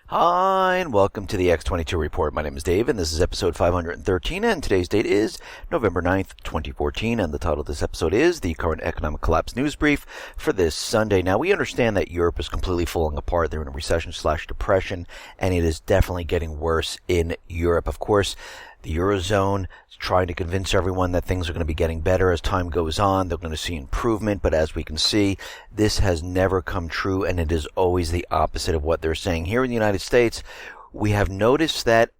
Hi, and welcome to the X22 Report. My name is Dave, and this is episode 513, and today's date is November 9th, 2014, and the title of this episode is The Current Economic Collapse News Brief for this Sunday. Now, we understand that Europe is completely falling apart. They're in a recession/depression, and it is definitely getting worse in Europe. Of course, the Eurozone is trying to convince everyone that things are going to be getting better as time goes on. They're going to see improvement, but as we can see, this has never come true, and it is always the opposite of what they're saying. Here in the United States, we have noticed that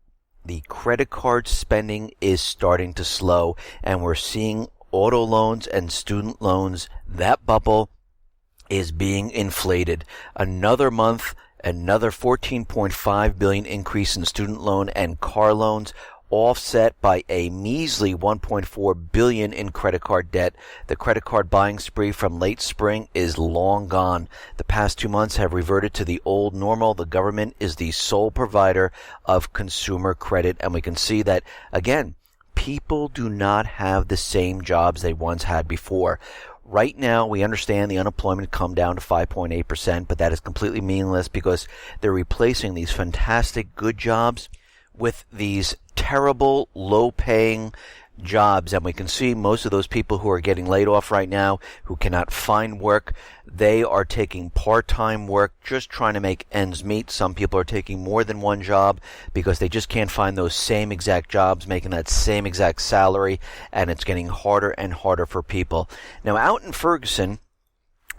the credit card spending is starting to slow, and we're seeing auto loans and student loans, that bubble is being inflated. Another month, another 14.5 billion increase in student loan and car loans, offset by a measly 1.4 billion in credit card debt. The credit card buying spree from late spring is long gone. The past 2 months have reverted to the old normal. The government is the sole provider of consumer credit, and we can see that, again, people do not have the same jobs they once had before. Right now, we understand the unemployment come down to 5.8%, but that is completely meaningless because they're replacing these fantastic good jobs with these terrible, low-paying jobs. And we can see most of those people who are getting laid off right now, who cannot find work, they are taking part-time work, just trying to make ends meet. Some people are taking more than one job because they just can't find those same exact jobs, making that same exact salary, and it's getting harder and harder for people. Now, out in Ferguson,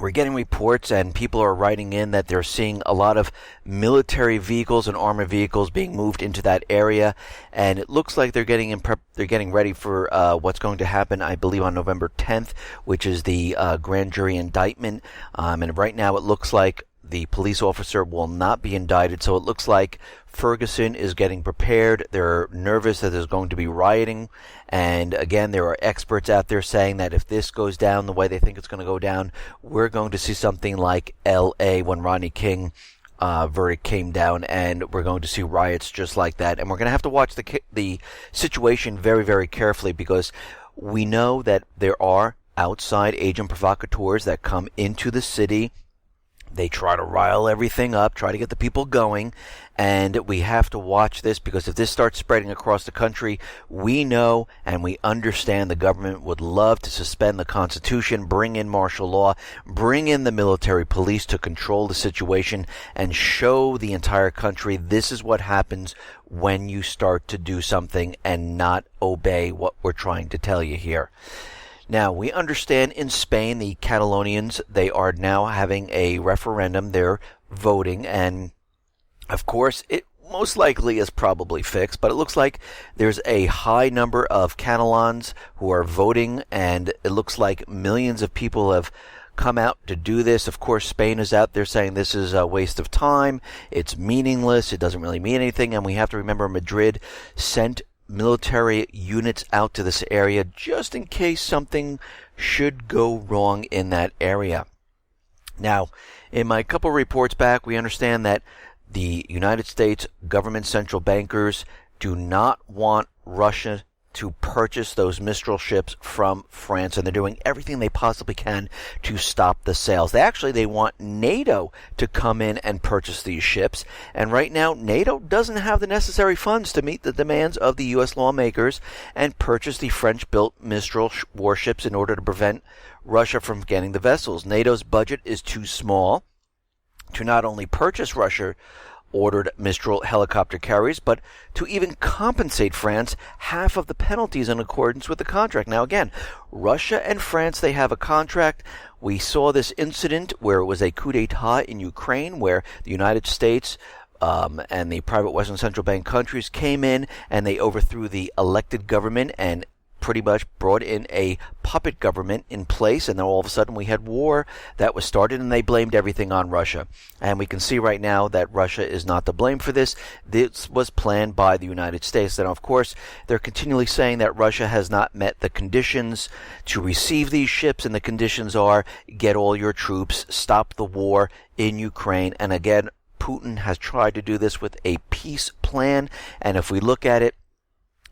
we're getting reports, and people are writing in that they're seeing a lot of military vehicles and armored vehicles being moved into that area, and it looks like they're getting ready for what's going to happen, I believe, on November 10th, which is the grand jury indictment. And right now, it looks like the police officer will not be indicted, so it looks like Ferguson is getting prepared. They're nervous that there's going to be rioting, and again, there are experts out there saying that if this goes down the way they think it's going to go down, we're going to see something like L.A. when Rodney King verdict came down, and we're going to see riots just like that. And we're going to have to watch the situation very, very carefully, because we know that there are outside agent provocateurs that come into the city. They try to rile everything up, try to get the people going, and we have to watch this, because if this starts spreading across the country, we know and we understand the government would love to suspend the Constitution, bring in martial law, bring in the military police to control the situation, and show the entire country this is what happens when you start to do something and not obey what we're trying to tell you here. Now, we understand in Spain, the Catalonians, they are now having a referendum. They're voting, and of course, it most likely is probably fixed, but it looks like there's a high number of Catalans who are voting, and it looks like millions of people have come out to do this. Of course, Spain is out there saying this is a waste of time. It's meaningless. It doesn't really mean anything, and we have to remember Madrid sent military units out to this area just in case something should go wrong in that area. Now, in my couple reports back, we understand that the United States government central bankers do not want Russia to purchase those Mistral ships from France, and they're doing everything they possibly can to stop the sales. They want NATO to come in and purchase these ships, and right now NATO doesn't have the necessary funds to meet the demands of the U.S. lawmakers and purchase the French-built Mistral warships in order to prevent Russia from getting the vessels. NATO's budget is too small to not only purchase Russia ordered Mistral helicopter carriers, but to even compensate France half of the penalties in accordance with the contract. Now again, Russia and France, they have a contract. We saw this incident where it was a coup d'etat in Ukraine, where the United States and the private Western Central Bank countries came in and they overthrew the elected government and pretty much brought in a puppet government in place, and then all of a sudden we had war that was started, and they blamed everything on Russia. And we can see right now that Russia is not to blame for this. This was planned by the United States. And of course, they're continually saying that Russia has not met the conditions to receive these ships, and the conditions are get all your troops, stop the war in Ukraine. And again, Putin has tried to do this with a peace plan, and if we look at it,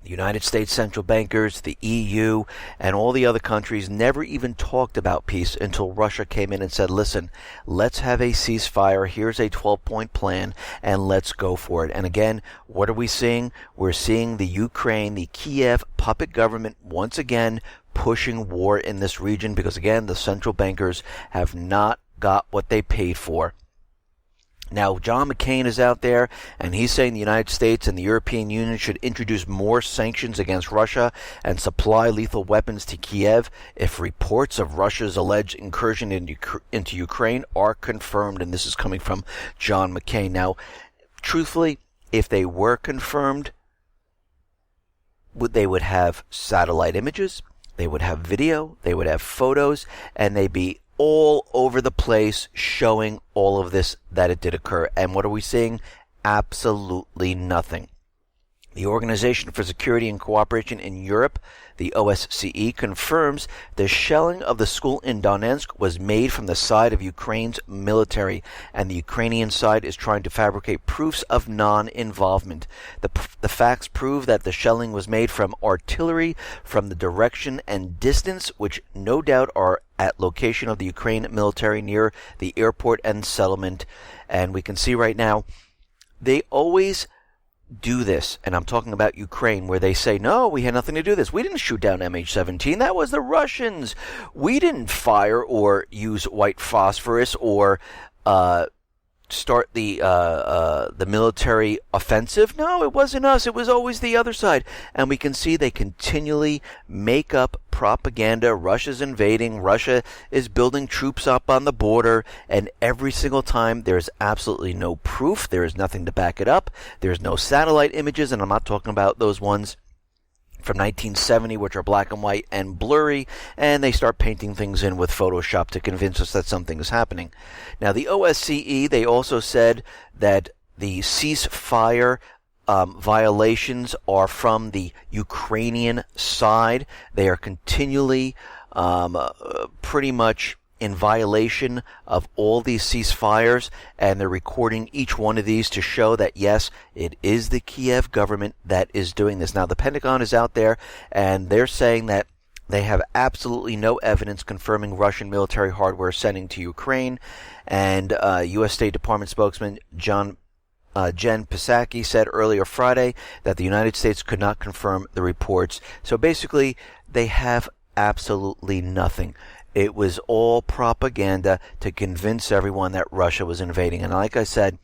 The United States central bankers, the EU, and all the other countries never even talked about peace until Russia came in and said, listen, let's have a ceasefire. Here's a 12-point plan, and let's go for it. And again, what are we seeing? We're seeing the Ukraine, the Kiev puppet government once again pushing war in this region because, again, the central bankers have not got what they paid for. Now, John McCain is out there, and he's saying the United States and the European Union should introduce more sanctions against Russia and supply lethal weapons to Kiev if reports of Russia's alleged incursion into Ukraine are confirmed. And this is coming from John McCain. Now, truthfully, if they were confirmed, they would have satellite images, they would have video, they would have photos, and they'd be all over the place showing all of this, that it did occur. And what are we seeing? Absolutely nothing. The Organization for Security and Cooperation in Europe, the OSCE, confirms the shelling of the school in Donetsk was made from the side of Ukraine's military, and the Ukrainian side is trying to fabricate proofs of non-involvement. The facts prove that the shelling was made from artillery from the direction and distance, which no doubt are at location of the Ukraine military near the airport and settlement. And we can see right now, they always do this, and I'm talking about Ukraine, where they say, no, we had nothing to do with this. We didn't shoot down MH17. That was the Russians. We didn't fire or use white phosphorus or start the military offensive. No, it wasn't us. It was always the other side. And we can see they continually make up propaganda. Russia's invading. Russia is building troops up on the border. And every single time, there's absolutely no proof. There is nothing to back it up. There's no satellite images. And I'm not talking about those ones from 1970, which are black and white and blurry, and they start painting things in with Photoshop to convince us that something is happening. Now, the OSCE, they also said that the ceasefire violations are from the Ukrainian side. They are continually pretty much in violation of all these ceasefires, and they're recording each one of these to show that, yes, it is the Kiev government that is doing this. Now, the Pentagon is out there, and they're saying that they have absolutely no evidence confirming Russian military hardware sending to Ukraine, and U.S. State Department spokesman Jen Psaki said earlier Friday that the United States could not confirm the reports. So basically, they have absolutely nothing. It was all propaganda to convince everyone that Russia was invading. And like I said,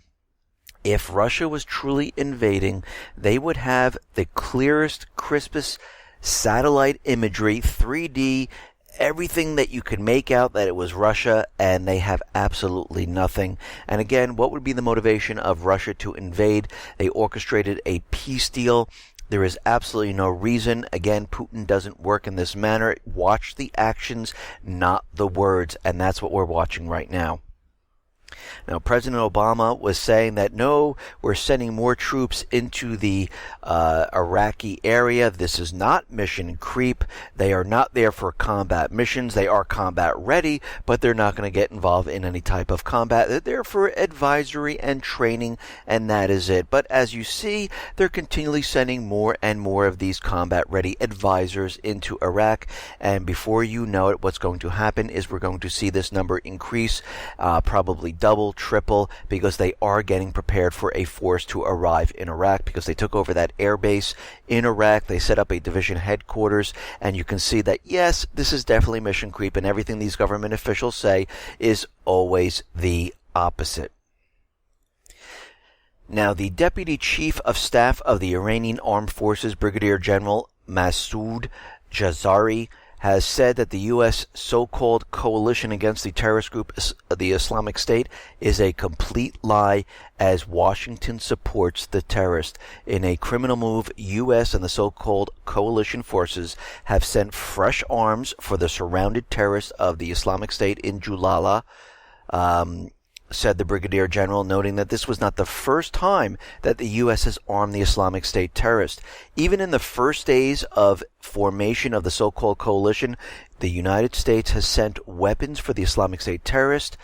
if Russia was truly invading, they would have the clearest, crispest satellite imagery, 3D, everything that you could make out that it was Russia, and they have absolutely nothing. And again, what would be the motivation of Russia to invade? They orchestrated a peace deal. There is absolutely no reason. Again, Putin doesn't work in this manner. Watch the actions, not the words, and that's what we're watching right now. Now, President Obama was saying that, no, we're sending more troops into the Iraqi area. This is not mission creep. They are not there for combat missions. They are combat ready, but they're not going to get involved in any type of combat. They're there for advisory and training, and that is it. But as you see, they're continually sending more and more of these combat ready advisors into Iraq. And before you know it, what's going to happen is we're going to see this number increase, probably double, triple, because they are getting prepared for a force to arrive in Iraq, because they took over that air base in Iraq. They set up a division headquarters, and you can see that, yes, this is definitely mission creep, and everything these government officials say is always the opposite. Now, the Deputy Chief of Staff of the Iranian Armed Forces, Brigadier General Masoud Jazari, has said that the U.S. so-called coalition against the terrorist group, the Islamic State, is a complete lie, as Washington supports the terrorists. In a criminal move, U.S. and the so-called coalition forces have sent fresh arms for the surrounded terrorists of the Islamic State in Julala, said the Brigadier General, noting that this was not the first time that the U.S. has armed the Islamic State terrorists. Even in the first days of formation of the so-called coalition, the United States has sent weapons for the Islamic State terrorists.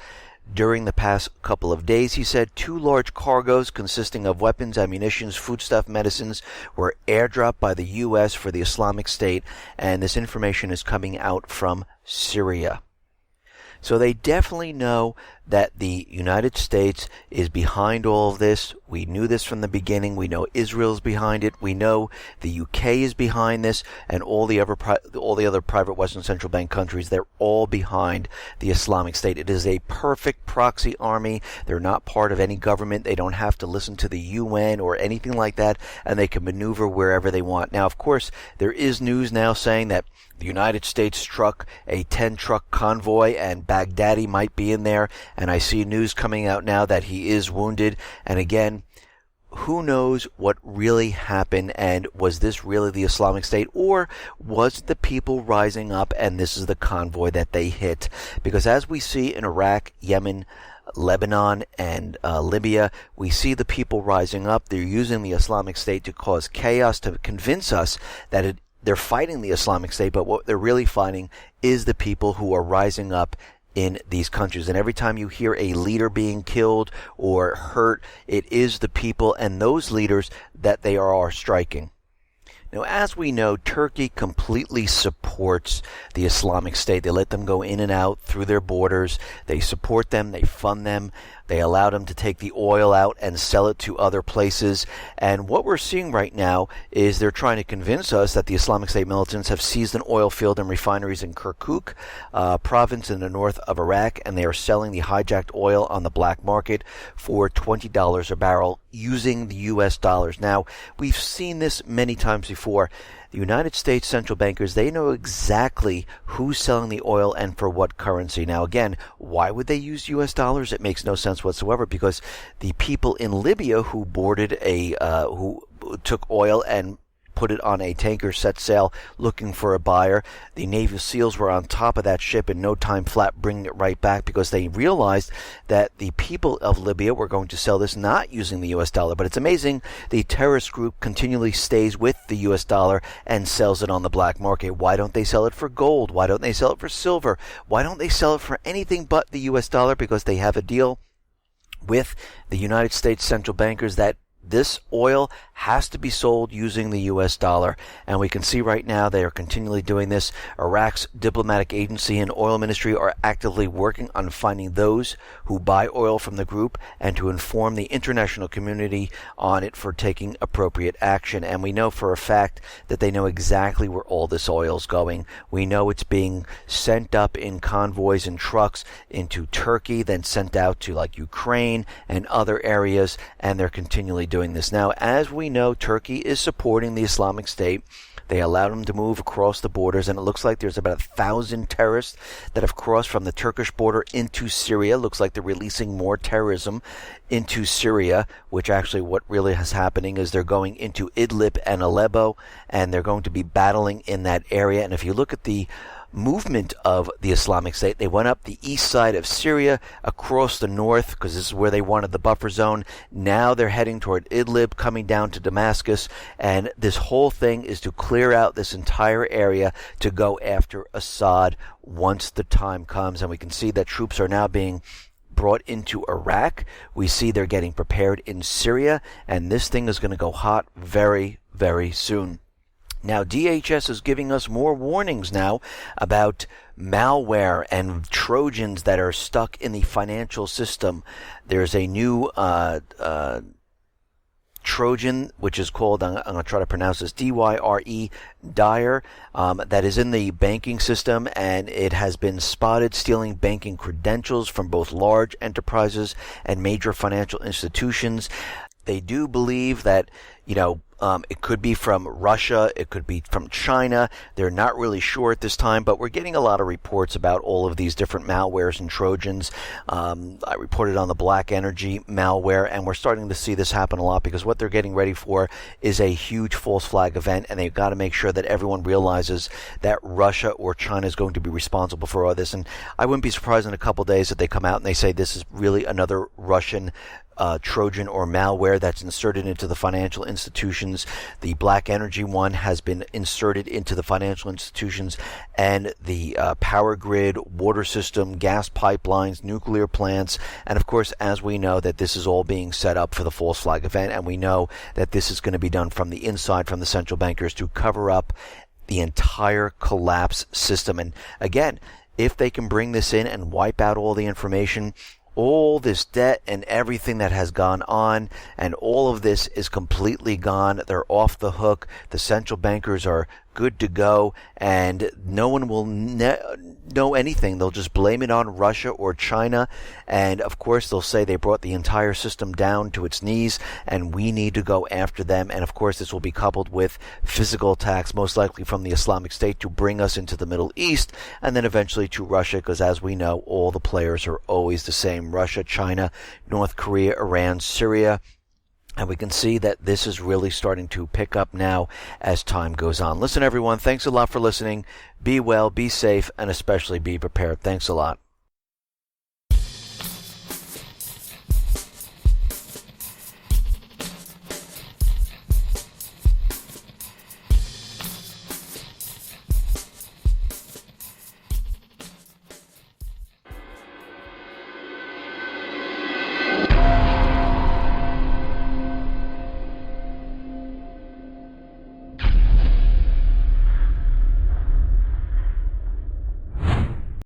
during the past couple of days. He said 2 large cargoes consisting of weapons, ammunition, foodstuff, medicines were airdropped by the U.S. for the Islamic State, and this information is coming out from Syria. So they definitely know that the United States is behind all of this. We knew this from the beginning. We know Israel's behind it. We know the UK is behind this, and all the other private Western central bank countries. They're all behind the Islamic State. It is a perfect proxy army. They're not part of any government. They don't have to listen to the UN or anything like that, and they can maneuver wherever they want. Now, of course, there is news now saying that the United States struck a 10-truck convoy, and Baghdadi might be in there. And I see news coming out now that he is wounded. And again, who knows what really happened, and was this really the Islamic State, or was it the people rising up and this is the convoy that they hit? Because as we see in Iraq, Yemen, Lebanon, and Libya, we see the people rising up. They're using the Islamic State to cause chaos, to convince us that they're fighting the Islamic State, but what they're really fighting is the people who are rising up in these countries. And every time you hear a leader being killed or hurt, it is the people and those leaders that they are striking. Now, as we know, Turkey completely supports the Islamic State. They let them go in and out through their borders. They support them. They fund them. They allow them to take the oil out and sell it to other places. And what we're seeing right now is they're trying to convince us that the Islamic State militants have seized an oil field and refineries in Kirkuk province in the north of Iraq, and they are selling the hijacked oil on the black market for $20 a barrel using the U.S. dollars. Now, we've seen this many times before. The United States central bankers, they know exactly who's selling the oil and for what currency. Now, again, why would they use U.S. dollars? It makes no sense whatsoever, because the people in Libya who who took oil and put it on a tanker, set sail, looking for a buyer. The Navy SEALs were on top of that ship in no time flat, bringing it right back, because they realized that the people of Libya were going to sell this not using the U.S. dollar. But it's amazing, the terrorist group continually stays with the U.S. dollar and sells it on the black market. Why don't they sell it for gold? Why don't they sell it for silver? Why don't they sell it for anything but the U.S. dollar? Because they have a deal with the United States central bankers that this oil has to be sold using the U.S. dollar, and we can see right now they are continually doing this. Iraq's diplomatic agency and oil ministry are actively working on finding those who buy oil from the group and to inform the international community on it for taking appropriate action. And we know for a fact that they know exactly where all this oil is going. We know it's being sent up in convoys and trucks into Turkey, then sent out to like Ukraine and other areas, and they're continually doing this. Now, as we know, Turkey is supporting the Islamic State. They allowed them to move across the borders, and it looks like there's about 1,000 terrorists that have crossed from the Turkish border into Syria. Looks like they're releasing more terrorism into Syria, which actually what really is happening is they're going into Idlib and Aleppo, and they're going to be battling in that area. And if you look at the movement of the Islamic State, they went up the east side of Syria, across the north, because this is where they wanted the buffer zone. Now they're heading toward Idlib, coming down to Damascus, and this whole thing is to clear out this entire area to go after Assad once the time comes. And we can see that troops are now being brought into Iraq. We see they're getting prepared in Syria, and this thing is going to go hot very, very soon. Now, DHS is giving us more warnings now about malware and Trojans that are stuck in the financial system. There's a new Trojan, which is called, I'm going to try to pronounce this, DYRE, Dyer, that is in the banking system, and it has been spotted stealing banking credentials from both large enterprises and major financial institutions. They do believe that, it could be from Russia, it could be from China. They're not really sure at this time, but we're getting a lot of reports about all of these different malwares and Trojans. I reported on the Black Energy malware, and we're starting to see this happen a lot, because what they're getting ready for is a huge false flag event, and they've got to make sure that everyone realizes that Russia or China is going to be responsible for all this. And I wouldn't be surprised in a couple days that they come out and they say this is really another Russian Trojan or malware that's inserted into the financial institutions. The black energy one has been inserted into the financial institutions, and the power grid, water system, gas pipelines, nuclear plants, and of course, as we know, that this is all being set up for the false flag event, and we know that this is going to be done from the inside, from the central bankers, to cover up the entire collapse system. And again, if they can bring this in and wipe out all the information, all this debt and everything that has gone on, and all of this is completely gone. They're off the hook. The central bankers are good to go, and no one will know anything. They'll just blame it on Russia or China, and of course they'll say they brought the entire system down to its knees, and we need to go after them. And of course this will be coupled with physical attacks, most likely from the Islamic State, to bring us into the Middle East, and then eventually to Russia, because as we know, all the players are always the same: Russia, China, North Korea, Iran, Syria. And we can see that this is really starting to pick up now as time goes on. Listen, everyone, thanks a lot for listening. Be well, be safe, and especially be prepared. Thanks a lot.